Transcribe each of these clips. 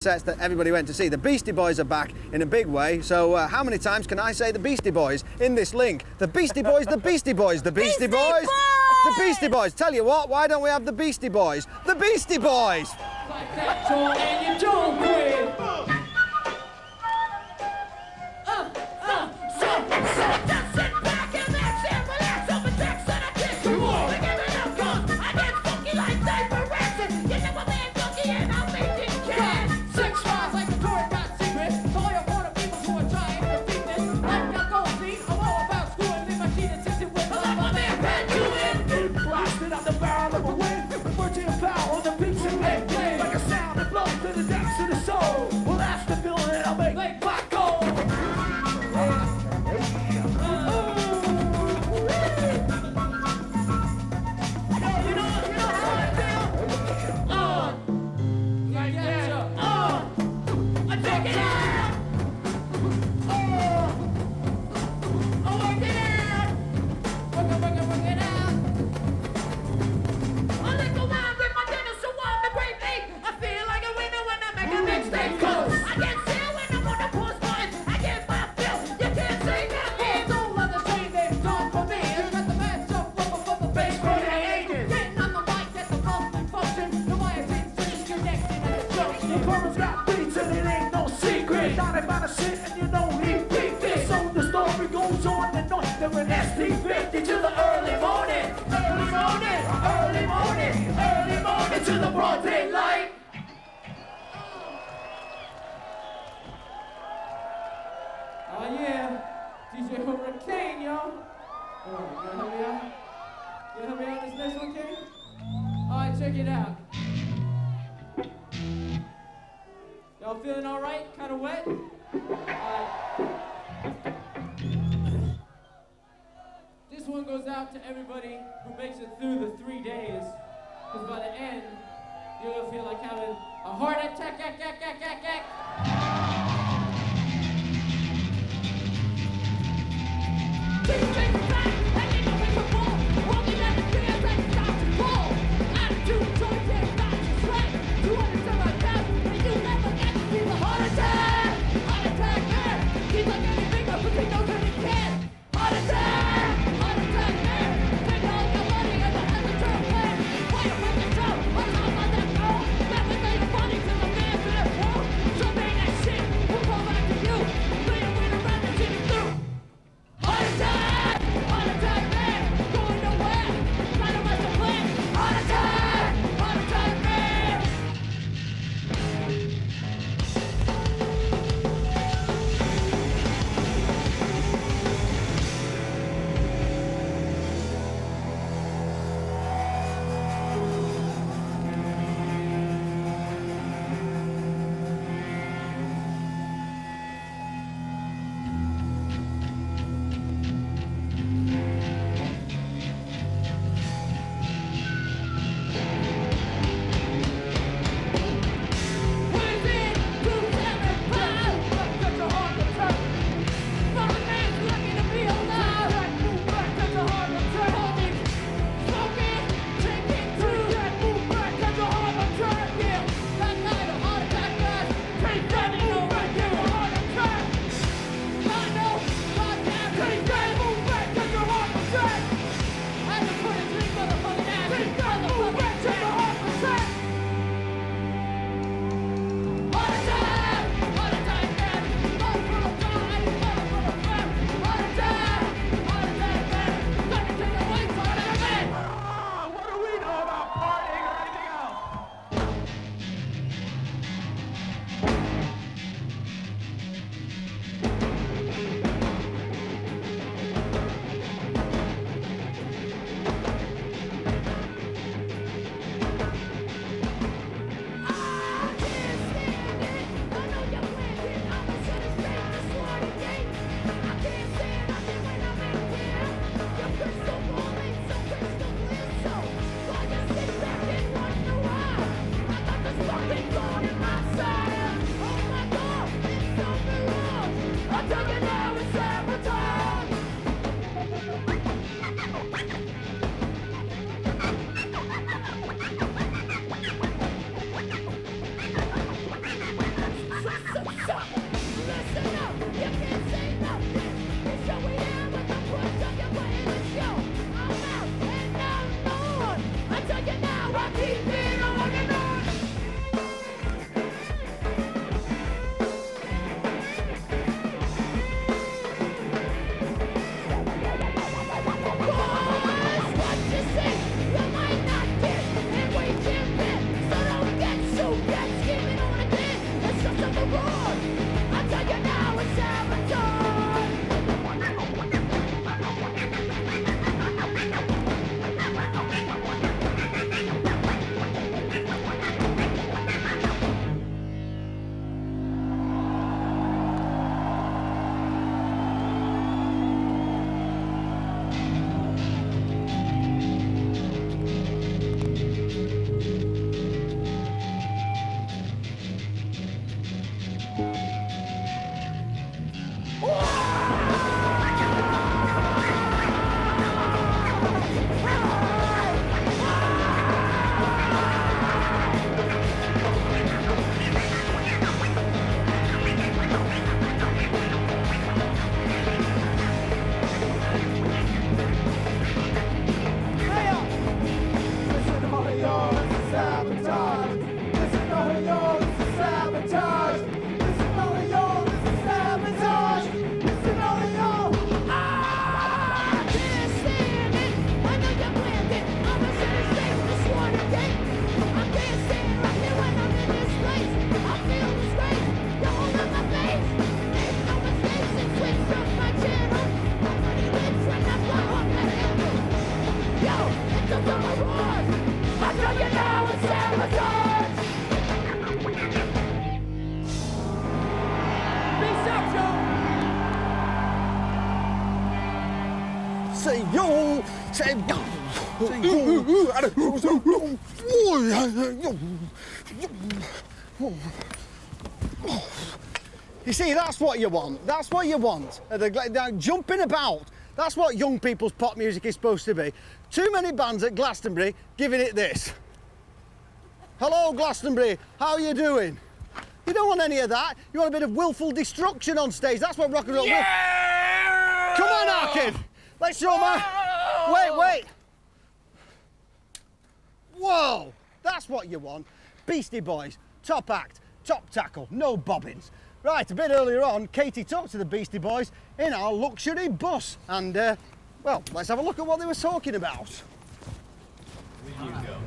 Sets that everybody went to see. The Beastie Boys are back in a big way. So how many times can I say the Beastie Boys in this link? The Beastie Boys, the Beastie Boys, the Beastie Boys, the Beastie Boys. Tell you what, why don't we have the Beastie Boys? The Beastie Boys! Like that, Joel, and you don't quit. Just sit back and relax and relax over text and I kick you all. Give it up, cause I get funky like diaper rancid. You know I'm being funky and I'm making cash. 6 miles like the tour got secret. To all your border people who are trying to beat this. Like that gold seat, I'm all about school and leave my sheet and 60 with Like my man Pat Jewin. It blasted out the barrel of a wind. Emerging foul on the beats and make play. Like a sound that blows to the depths of the soul. Well, that's the feeling I'll make like black gold. To the broad daylight. Oh yeah, DJ Hurricane, y'all. Oh, you gonna help me out? You gonna help me out this next one, King? Alright, check it out. Y'all feeling alright? Kinda wet? Alright. This one goes out to everybody who makes it through the 3 days. Because by the end, you're gonna feel like having a heart attack. So rules. I tell you now it's sabotage. Say yo, say yo, say yo. You see, that's what you want. That's what you want. Jumping about. That's what young people's pop music is supposed to be. Too many bands at Glastonbury giving it this. Hello, Glastonbury. How are you doing? You don't want any of that. You want a bit of willful destruction on stage. That's what rock and roll is. Come on, now, kid. Let's show my... Wait. Whoa. That's what you want. Beastie Boys. Top act. Top tackle. No bobbins. Right, a bit earlier on, Katie talked to the Beastie Boys in our luxury bus. And, well, let's have a look at what they were talking about. Where do you go?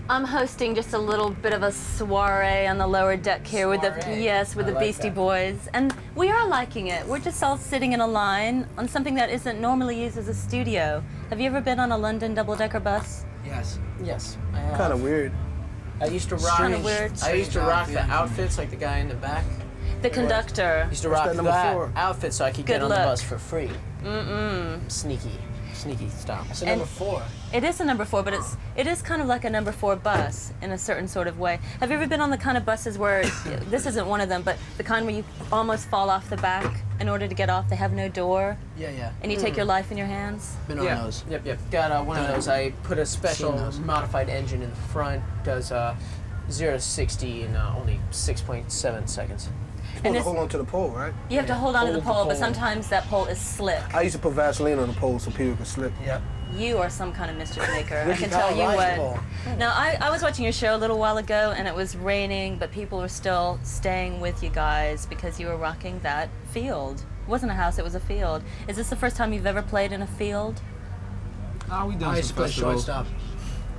I'm hosting just a little bit of a soiree on the lower deck here with the Beastie Boys, and we are liking it. We're just all sitting in a line on something that isn't normally used as a studio. Have you ever been on a London double-decker bus? Yes. Yes, I have. Kind of weird. I used to rock. Kinda weird. I used to rock the outfits like the guy in the back. The conductor. I used to rock that 4? outfit so I could Good get on the look. bus for free. Sneaky style. That's a And- number 4. It is a number 4, but it is kind of like a number 4 bus in a certain sort of way. Have you ever been on the kind of buses where this isn't one of them, but the kind where you almost fall off the back in order to get off? They have no door, Yeah. and you take your life in your hands. Been on those. Yep. Got one of those. I put a special Seen those. modified engine in the front. Does 0 to 60 in only 6.7 seconds. And this, Hold on to the pole, right? you have to hold onto the Hold the pole, but pole. sometimes that pole is slick. I used to put Vaseline on the pole so people could slip. Yep. You are some kind of mischief maker. I We can should tell call you a what. rival. Now, I was watching your show a little while ago, and it was raining, but people were still staying with you guys because you were rocking that field. It wasn't a house, it was a field. Is this the first time you've ever played in a field? We done I used to some play festivals. shortstop.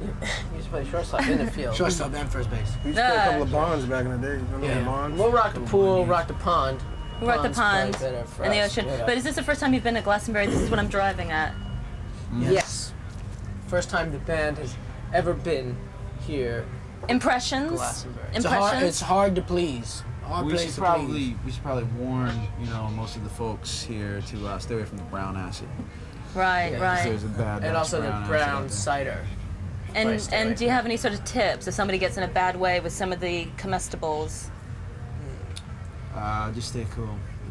You used to play shortstop in the field. Shortstop and first base. We used to play a couple of bonds back in the day. Remember Yeah. the bonds? We'll rock the pool, rock the pond. We were at the Pond's pond probably better for and the us. ocean. Yeah. But is this the first time you've been to Glastonbury? This is what I'm driving at. Yes. First time the band has ever been here. Impressions? Glastonbury. Impressions? It's hard to please. Hard We place should to probably warn most of the folks here to stay away from the brown acid. Right, Yeah, 'Cause right. There's a bad And batch also of the brown acid brown out there. cider. And do you have any sort of tips if somebody gets in a bad way with some of the comestibles? Just stay cool.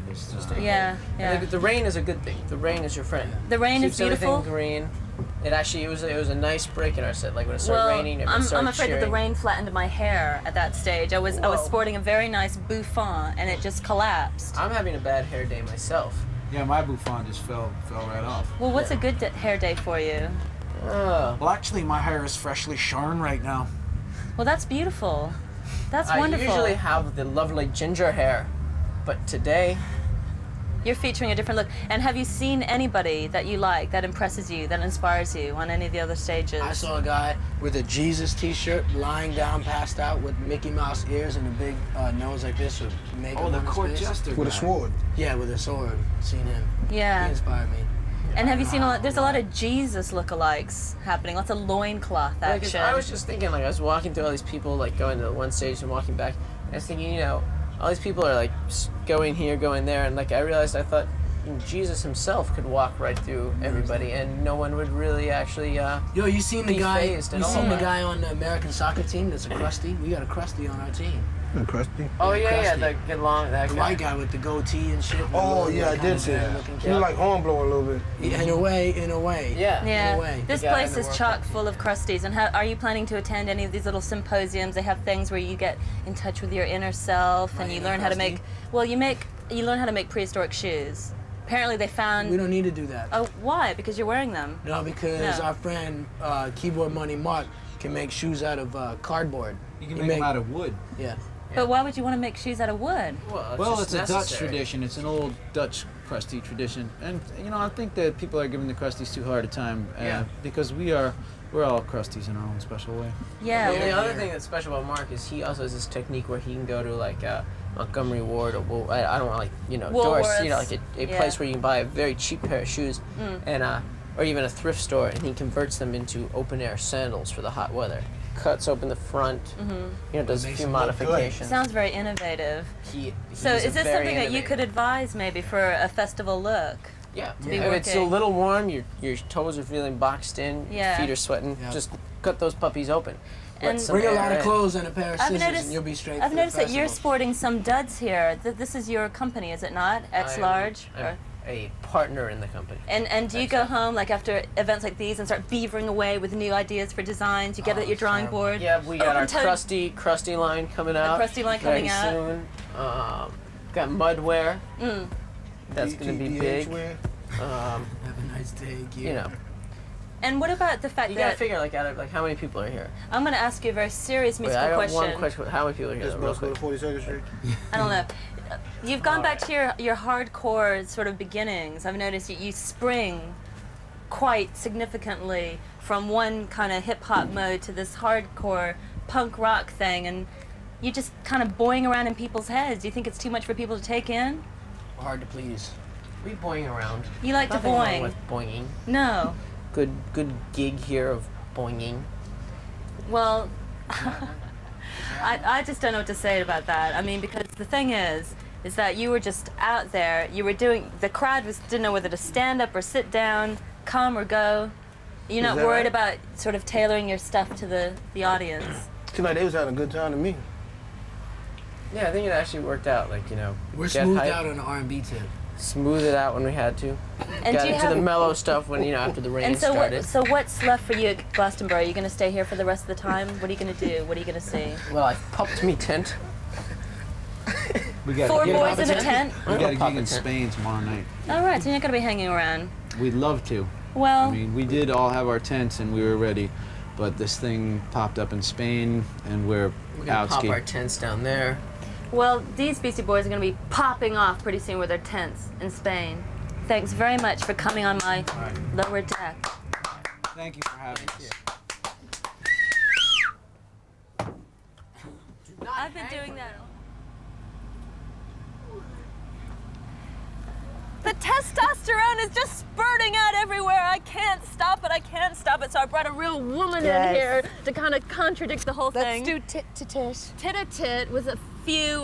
Just stay Yeah, I yeah. think the rain is a good thing. The rain is your friend. The rain is Keeps everything beautiful. green. It was a nice break in our set. Like when it started Well, raining, everyone I'm started afraid that the cheering. rain flattened my hair at that stage. I was Whoa. sporting a very nice bouffant, and it just collapsed. I'm having a bad hair day myself. Yeah, my bouffant just fell right off. Well, what's a good hair day for you? Well, actually, my hair is freshly shorn right now. Well, that's beautiful. That's I wonderful. usually have the lovely ginger hair, but today You're featuring a different look. And have you seen anybody that you like, that impresses you, that inspires you on any of the other stages? I saw a guy with a Jesus t-shirt lying down, passed out with Mickey Mouse ears and a big nose like this with makeup Oh, the on his court face. jester With a guy. sword. Yeah, with a sword. Seen him. Yeah. He inspired me. And have you seen there's a lot of Jesus lookalikes happening, lots of loincloth Like, action. I was just thinking, like, I was walking through all these people, like, going to one stage and walking back. And I was thinking, you know, all these people are, like, going here, going there. And, like, I realized I thought Jesus himself could walk right through everybody and no one would really actually, Yo, you seen the be guy? phased at You all. seen the guy on the American soccer team that's a crusty? We got a crusty on our team. Crusty. Oh, yeah, Crusty. the good long, that The guy. white guy with the goatee and shit. Oh yeah, I did see that. He was like hornblower a little bit. Yeah, in a way. Yeah. Yeah, in a way. this The guy place in the is World chock Cup. full of crusties. And are you planning to attend any of these little symposiums? They have things where you get in touch with your inner self and you learn how to make. Well, you learn how to make prehistoric shoes. Apparently, they found. We don't need to do that. Oh, why? Because you're wearing them. No, because No. our friend Keyboard Money Mark can make shoes out of cardboard. You can make them out of wood. Yeah. But why would you want to make shoes out of wood? Well, just it's a Dutch necessary. tradition. It's an old Dutch crusty tradition, and you know I think that people are giving the crusties too hard a time because we're all crusties in our own special way. Yeah. And the other thing that's special about Mark is he also has this technique where he can go to like Montgomery Ward or I don't want like Doris, you know, like a place where you can buy a very cheap pair of shoes and or even a thrift store, and he converts them into open air sandals for the hot weather. Cuts open the front, does a makes few them look modifications. Sounds very innovative. So he's is this very something that you innovative. could advise maybe for a festival look? Yeah. to be If it's a working? little warm, your toes are feeling boxed in, Yeah. your feet are sweating, Yeah. just cut those puppies open. Let And- some Bring a air lot of in. clothes and a pair of I've scissors, noticed. and you'll be straight. I've for noticed the that you're festival. sporting some duds here. This is your company, is it not? X large. I'm a partner in the company. And do you go home like after events like these and start beavering away with new ideas for designs? You get it at your drawing board. Yeah, we got our Open-toed- crusty line coming out. crusty line coming very out. soon. Got mudwear. That's gonna be DH big. wear. Have a nice day, You know, And what about the fact you gotta that figure like out of like how many people are here. I'm going to ask you a very serious Wait, musical I got question. one question. How many people are here? Just Real go to quick. 42nd Street. I don't know. You've gone back to your hardcore sort of beginnings. I've noticed you spring quite significantly from one kind of hip hop mode to this hardcore punk rock thing, and you just kind of boing around in people's heads. Do you think it's too much for people to take in? Hard to please. We boing around. You like Nothing to wrong boing? with boinging. No. Good gig here of boinging. Well, I just don't know what to say about that. I mean, because the thing is that you were just out there. You were doing. The crowd didn't know whether to stand up or sit down, come or go. You're not that worried right? about sort of tailoring your stuff to the audience. Seemed like they was having a good time to me. Yeah, I think it actually worked out. Like We're get smoothed hype, out on the R&B tip. smooth it out when we had to. And Got do you into have? the mellow stuff when after the rain And so started. what's left for you at Glastonbury? Are you going to stay here for the rest of the time? What are you going to do? What are you going to see? Well, I popped me tent. We got Four a gig, boys in a tent. we got a Pop gig a in tent. Spain tomorrow night. All right, so you're not going to be hanging around. We'd love to. Well, I mean, we did all have our tents and we were ready, but this thing popped up in Spain and we're We're gonna out pop ski. our tents down there. well, these Beastie Boys are going to be popping off pretty soon with their tents in Spain. Thanks very much for coming on my lower deck. Thank you for having us. I've been doing that. The testosterone is just spurting out everywhere. I can't stop it. I can't stop it. So I brought a real woman in here to kind of contradict the whole thing. Let's do tit to tit. Tit-a-tit with a few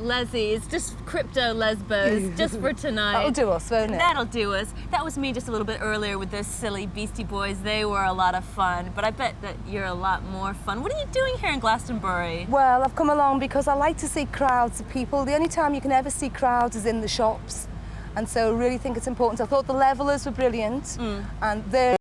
lesies, just crypto lesbos, just for tonight. That'll do us, won't it? That'll do us. That was me just a little bit earlier with those silly Beastie Boys. They were a lot of fun, but I bet that you're a lot more fun. What are you doing here in Glastonbury? Well, I've come along because I like to see crowds of people. The only time you can ever see crowds is in the shops. And so I really think it's important. I thought the levelers were brilliant, and they're